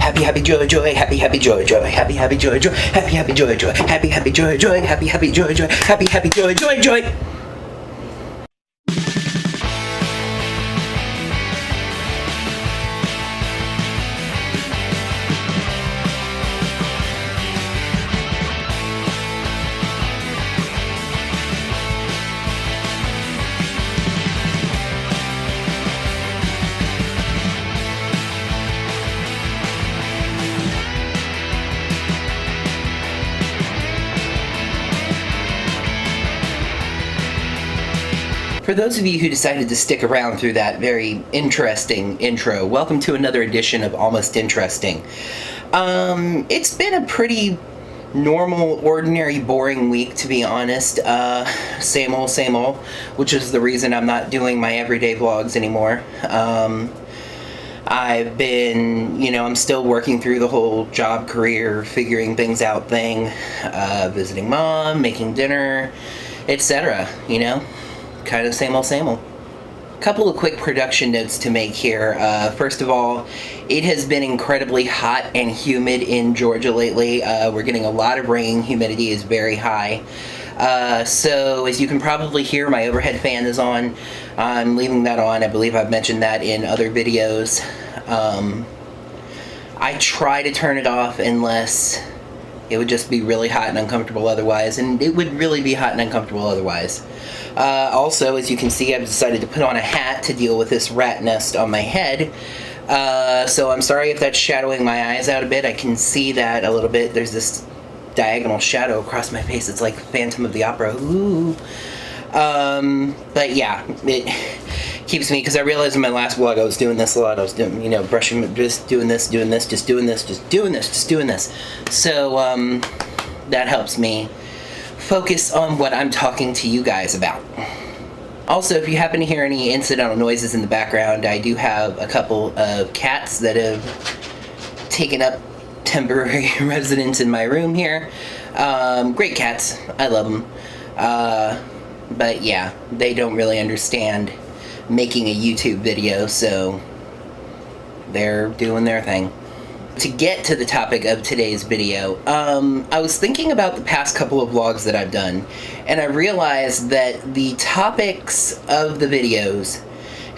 Happy, happy, joy, joy, happy, happy, joy, joy, happy, happy, joy, joy, happy, happy, joy, joy, happy, happy, joy, joy, happy, happy, joy, joy, happy, happy, joy, joy, joy. For those of you who decided to stick around through that very interesting intro, welcome to another edition of Almost Interesting. It's been a pretty normal, ordinary, boring week, to be honest. Same old, which is the reason I'm not doing my everyday vlogs anymore. I've been, I'm still working through the whole job, career, figuring things out thing, visiting mom, making dinner, etc., kind of same old. Couple of quick production notes to make here. First of all, it has been incredibly hot and humid in Georgia lately. We're getting a lot of rain. Humidity is very high. So as you can probably hear, my overhead fan is on. I'm leaving that on. I believe I've mentioned that in other videos. I try to turn it off unless it would just be really hot and uncomfortable otherwise, and it would really be hot and uncomfortable otherwise. Also, as you can see, I've decided to put on a hat to deal with this rat nest on my head. So I'm sorry if that's shadowing my eyes out a bit. I can see that a little bit. There's this diagonal shadow across my face. It's like Phantom of the Opera. Ooh. But yeah, it keeps me, because I realized in my last vlog I was doing this a lot. I was doing, brushing, just doing this, just doing this. So, that helps me focus on what I'm talking to you guys about. Also, if you happen to hear any incidental noises in the background, I do have a couple of cats that have taken up temporary residence in my room here. Great cats. I love them. But yeah, they don't really understand making a YouTube video, so they're doing their thing. To get to the topic of today's video, I was thinking about the past couple of vlogs that I've done, and I realized that the topics of the videos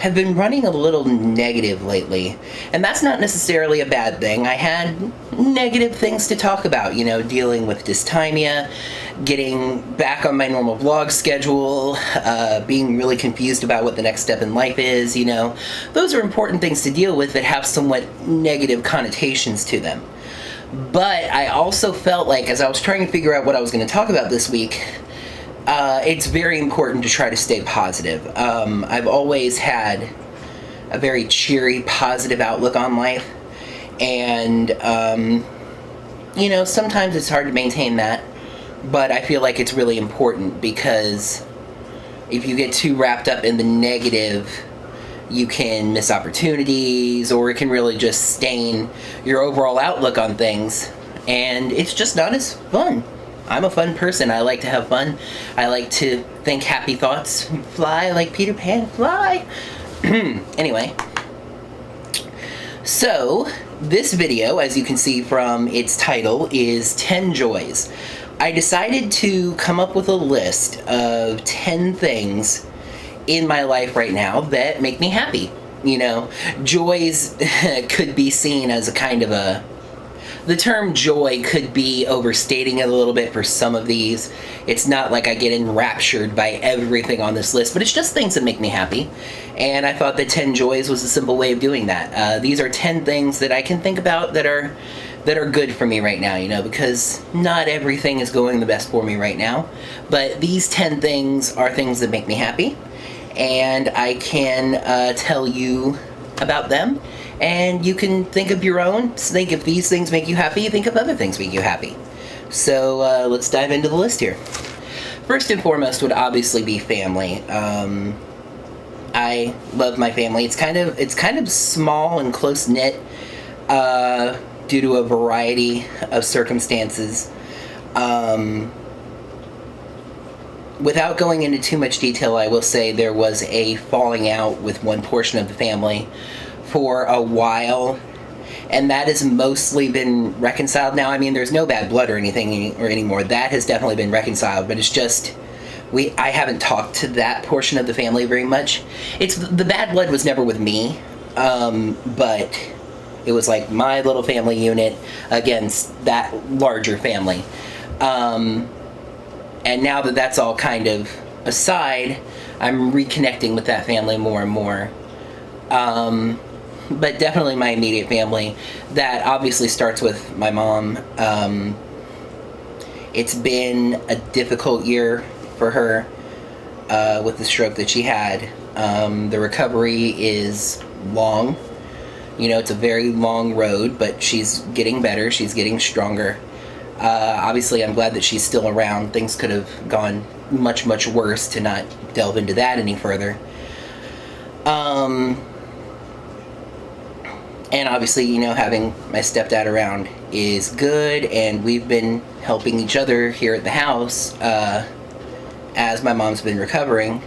have been running a little negative lately, and that's not necessarily a bad thing. I had negative things to talk about, dealing with dysthymia, getting back on my normal vlog schedule, being really confused about what the next step in life is, Those are important things to deal with that have somewhat negative connotations to them. But I also felt like, as I was trying to figure out what I was going to talk about this week, it's very important to try to stay positive. I've always had a very cheery, positive outlook on life, and, sometimes it's hard to maintain that, but I feel like it's really important, because if you get too wrapped up in the negative, you can miss opportunities, or it can really just stain your overall outlook on things, and it's just not as fun. I'm a fun person. I like to have fun. I like to think happy thoughts, fly like Peter Pan, fly. Anyway, so this video, as you can see from its title, is 10 Joys. I decided to come up with a list of 10 things in my life right now that make me happy. Joys could be seen as a kind of the term joy could be overstating it a little bit for some of these. It's not like I get enraptured by everything on this list, but it's just things that make me happy. And I thought that 10 Joys was a simple way of doing that. These are 10 things that I can think about that are good for me right now, because not everything is going the best for me right now. But these 10 things are things that make me happy, and I can tell you about them. And you can think of your own. Think if these things make you happy, think of other things make you happy. So let's dive into the list here. First and foremost would obviously be family. I love my family. It's kind of small and close knit due to a variety of circumstances. Without going into too much detail, I will say there was a falling out with one portion of the family for a while, and that has mostly been reconciled now. I mean, there's no bad blood or anything or anymore. That has definitely been reconciled, but it's just I haven't talked to that portion of the family very much. It's the bad blood was never with me, but it was like my little family unit against that larger family. And now that that's all kind of aside, I'm reconnecting with that family more and more. But definitely my immediate family. That obviously starts with my mom. It's been a difficult year for her with the stroke that she had. The recovery is long. You know, it's a very long road, but she's getting better. She's getting stronger. Obviously, I'm glad that she's still around. Things could have gone much, much worse, to not delve into that any further. And obviously, you know, having my stepdad around is good, and we've been helping each other here at the house as my mom's been recovering.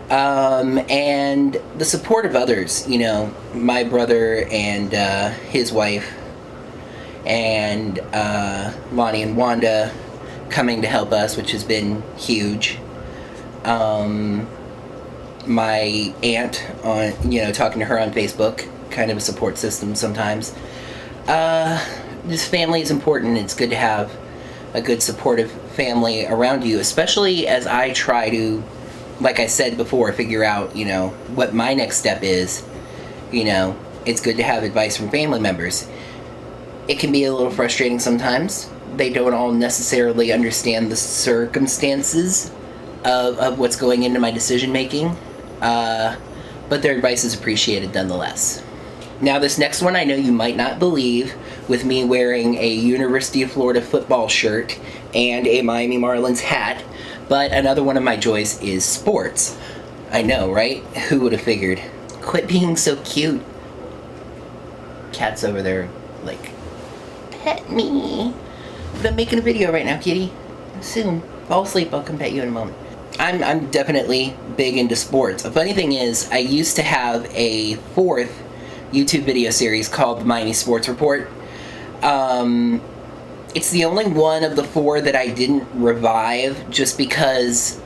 And the support of others, you know, my brother and his wife, and Lonnie and Wanda coming to help us, which has been huge. My aunt, on, you know, talking to her on Facebook, kind of a support system sometimes. This family is important. It's good to have a good supportive family around you, especially as I try to, like I said before, figure out, you know, what my next step is. You know, it's good to have advice from family members. It can be a little frustrating sometimes. They don't all necessarily understand the circumstances of what's going into my decision making, but their advice is appreciated nonetheless. Now, this next one I know you might not believe, with me wearing a University of Florida football shirt and a Miami Marlins hat, but another one of my joys is sports. I know, right? Who would have figured? Quit being so cute. Cat's over there, like, pet me. But I'm making a video right now, kitty. Soon. Fall asleep, I'll come pet you in a moment. I'm definitely big into sports. A funny thing is, I used to have a fourth YouTube video series called the Miami Sports Report. It's the only one of the four that I didn't revive, just because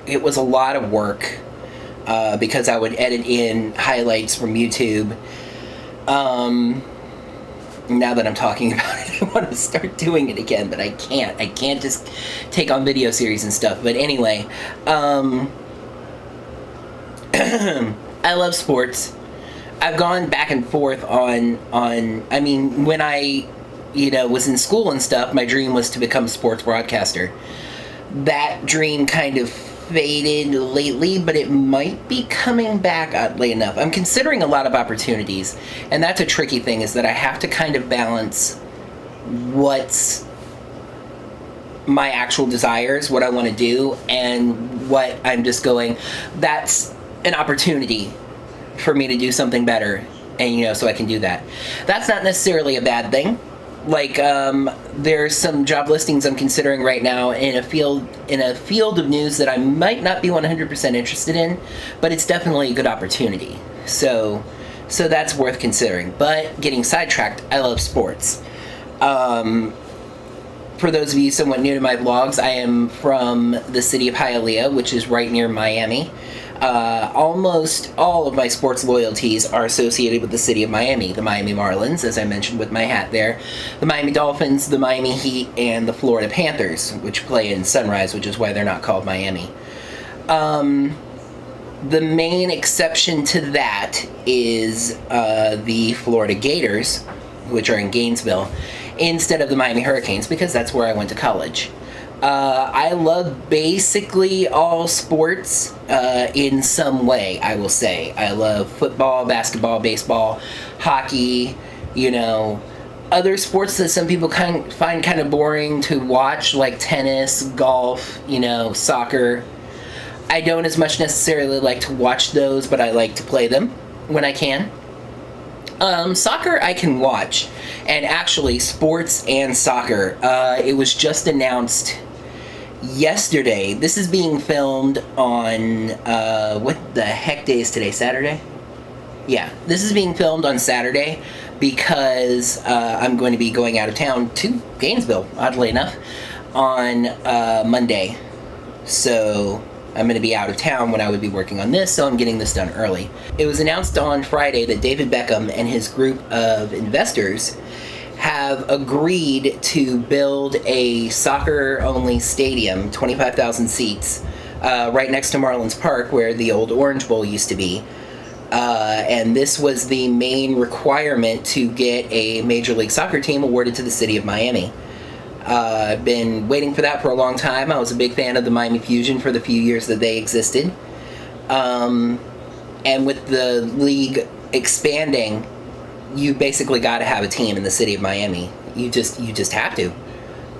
it was a lot of work, because I would edit in highlights from YouTube. Now that I'm talking about it, I want to start doing it again, but I can't. I can't just take on video series and stuff. But anyway, I love sports. I've gone back and forth on I mean, when I, you know, was in school and stuff, my dream was to become a sports broadcaster. That dream kind of faded lately, but it might be coming back, oddly enough. I'm considering a lot of opportunities, and that's a tricky thing, is that I have to kind of balance what's my actual desires, what I want to do, and what I'm just going, that's an opportunity for me to do something better, and, you know, so I can do that. That's not necessarily a bad thing. Like, there's some job listings I'm considering right now in a field of news that I might not be 100% interested in, but it's definitely a good opportunity. So that's worth considering. But getting sidetracked, I love sports. For those of you somewhat new to my vlogs, I am from the city of Hialeah, which is right near Miami. Almost all of my sports loyalties are associated with the city of Miami. The Miami Marlins, as I mentioned with my hat there, the Miami Dolphins, the Miami Heat, and the Florida Panthers, which play in Sunrise, which is why they're not called Miami. The main exception to that is the Florida Gators, which are in Gainesville, instead of the Miami Hurricanes, because that's where I went to college. I love basically all sports in some way, I will say. I love football, basketball, baseball, hockey, you know, other sports that some people find kind of boring to watch, like tennis, golf, you know, soccer. I don't as much necessarily like to watch those, but I like to play them when I can. Soccer I can watch, and actually sports and soccer. It was just announced yesterday. This is being filmed on, what the heck day is today, Saturday? Yeah, this is being filmed on Saturday, because I'm going to be going out of town to Gainesville, oddly enough, on Monday. So I'm going to be out of town when I would be working on this, so I'm getting this done early. It was announced on Friday that David Beckham and his group of investors have agreed to build a soccer-only stadium, 25,000 seats, right next to Marlins Park, where the old Orange Bowl used to be. And this was the main requirement to get a Major League Soccer team awarded to the city of Miami. I've been waiting for that for a long time. I was a big fan of the Miami Fusion for the few years that they existed. And with the league expanding, you basically got to have a team in the city of Miami. You just have to.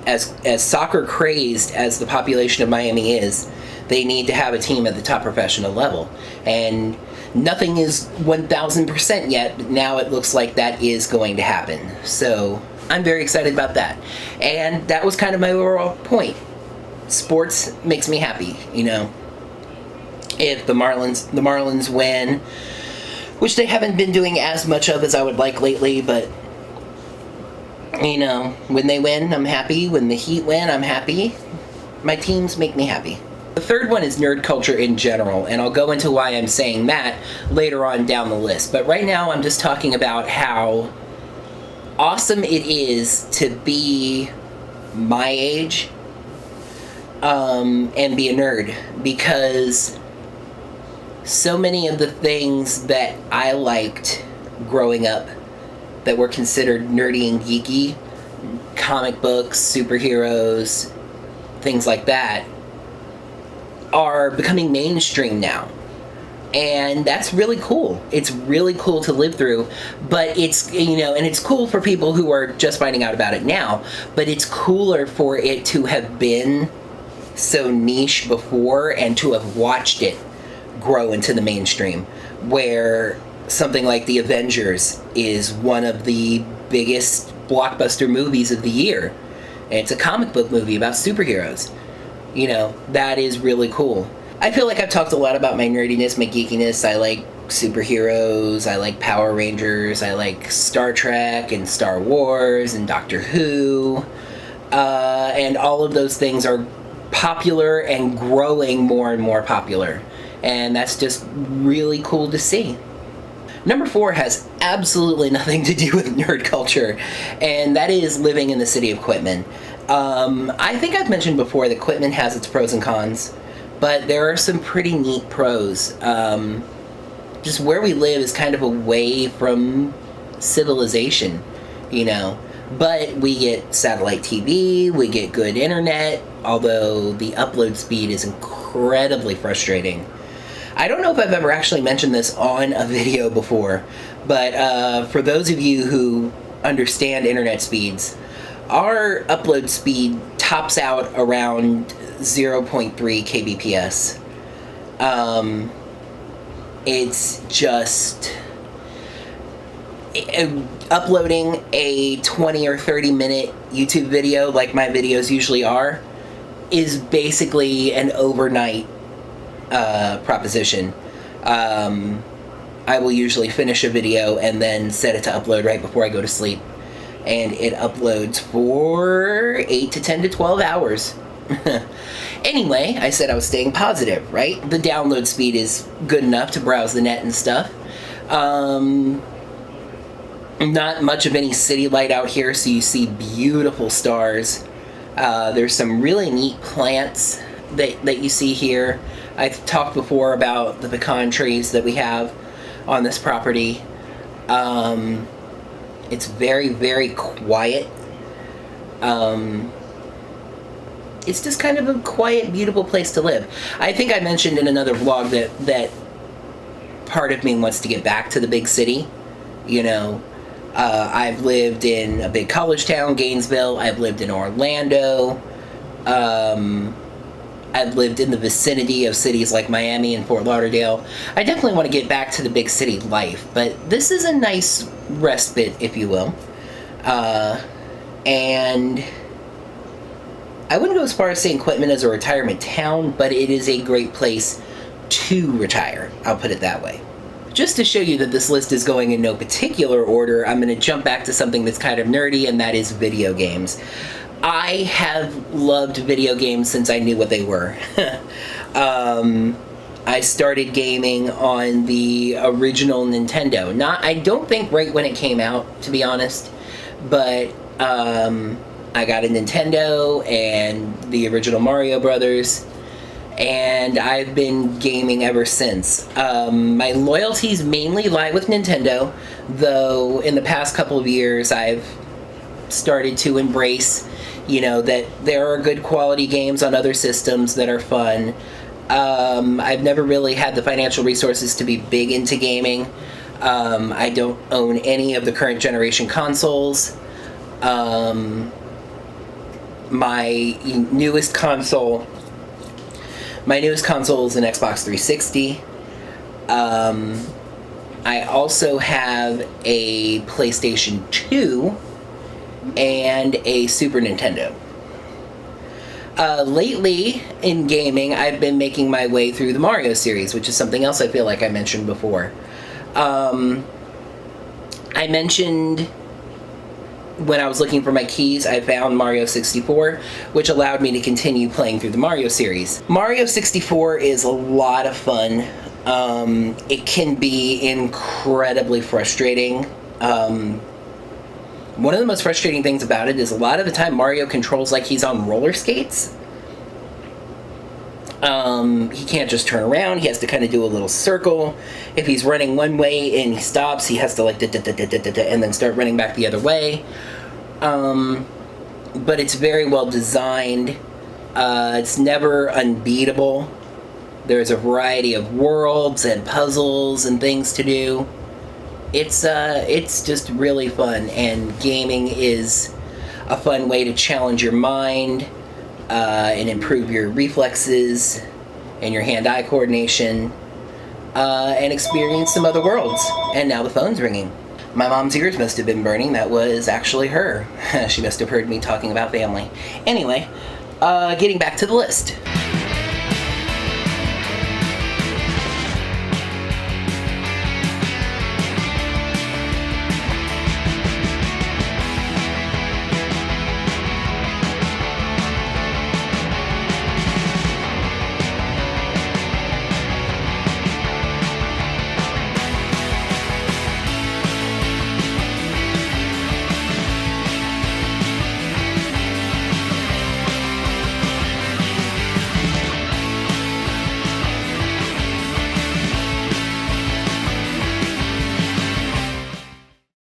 As soccer crazed as the population of Miami is, they need to have a team at the top professional level. And nothing is 1,000% yet, but now it looks like that is going to happen. So I'm very excited about that. And that was kind of my overall point. Sports makes me happy, you know. If the Marlins win, which they haven't been doing as much of as I would like lately, but you know, when they win, I'm happy. When the Heat win, I'm happy. My teams make me happy. The third one is nerd culture in general, and I'll go into why I'm saying that later on down the list. But right now, I'm just talking about how awesome it is to be my age and be a nerd, because so many of the things that I liked growing up that were considered nerdy and geeky, comic books, superheroes, things like that, are becoming mainstream now. And that's really cool. It's really cool to live through, but it's, you know, and it's cool for people who are just finding out about it now, but it's cooler for it to have been so niche before and to have watched it grow into the mainstream, where something like The Avengers is one of the biggest blockbuster movies of the year. And it's a comic book movie about superheroes. You know, that is really cool. I feel like I've talked a lot about my nerdiness, my geekiness. I like superheroes, I like Power Rangers, I like Star Trek and Star Wars and Doctor Who. And all of those things are popular and growing more and more popular. And that's just really cool to see. Number 4 has absolutely nothing to do with nerd culture, and that is living in the city of Quitman. I think I've mentioned before that Quitman has its pros and cons, but there are some pretty neat pros. Just where we live is kind of away from civilization, you know. But we get satellite TV, we get good internet, although the upload speed is incredibly frustrating. I don't know if I've ever actually mentioned this on a video before, but for those of you who understand internet speeds, our upload speed tops out around 0.3 kbps. It's just uploading a 20 or 30 minute YouTube video like my videos usually are is basically an overnight proposition. I will usually finish a video and then set it to upload right before I go to sleep, and it uploads for 8 to 10 to 12 hours. Anyway, I said I was staying positive, right? The download speed is good enough to browse the net and stuff. Not much of any city light out here, so you see beautiful stars. There's some really neat plants that you see here. I've talked before about the pecan trees that we have on this property. It's very, very quiet. It's just kind of a quiet, beautiful place to live. I think I mentioned in another vlog that part of me wants to get back to the big city. You know, I've lived in a big college town, Gainesville. I've lived in Orlando. I've lived in the vicinity of cities like Miami and Fort Lauderdale. I definitely want to get back to the big city life, but this is a nice respite, if you will. And I wouldn't go as far as saying Quitman is a retirement town, but it is a great place to retire. I'll put it that way. just to show you that this list is going in no particular order, I'm going to jump back to something that's kind of nerdy, and that is video games. I have loved video games since I knew what they were. I started gaming on the original Nintendo. I don't think right when it came out, to be honest, but I got a Nintendo and the original Mario Brothers, and I've been gaming ever since. My loyalties mainly lie with Nintendo, though in the past couple of years I've started to embrace, that there are good quality games on other systems that are fun. I've never really had the financial resources to be big into gaming. I don't own any of the current generation consoles. My newest console is an Xbox 360. I also have a PlayStation 2 and a Super Nintendo. Lately, in gaming, I've been making my way through the Mario series, which is something else I feel like I mentioned before. I mentioned when I was looking for my keys, I found Mario 64, which allowed me to continue playing through the Mario series. Mario 64 is a lot of fun. It can be incredibly frustrating. One of the most frustrating things about it is a lot of the time Mario controls like he's on roller skates. He can't just turn around. He has to kind of do a little circle. If he's running one way and he stops, he has to and then start running back the other way. But it's very well designed. It's never unbeatable. There's a variety of worlds and puzzles and things to do. It's just really fun, and gaming is a fun way to challenge your mind and improve your reflexes and your hand-eye coordination and experience some other worlds. And now the phone's ringing. My mom's ears must have been burning. That was actually her. She must have heard me talking about family. Anyway, getting back to the list.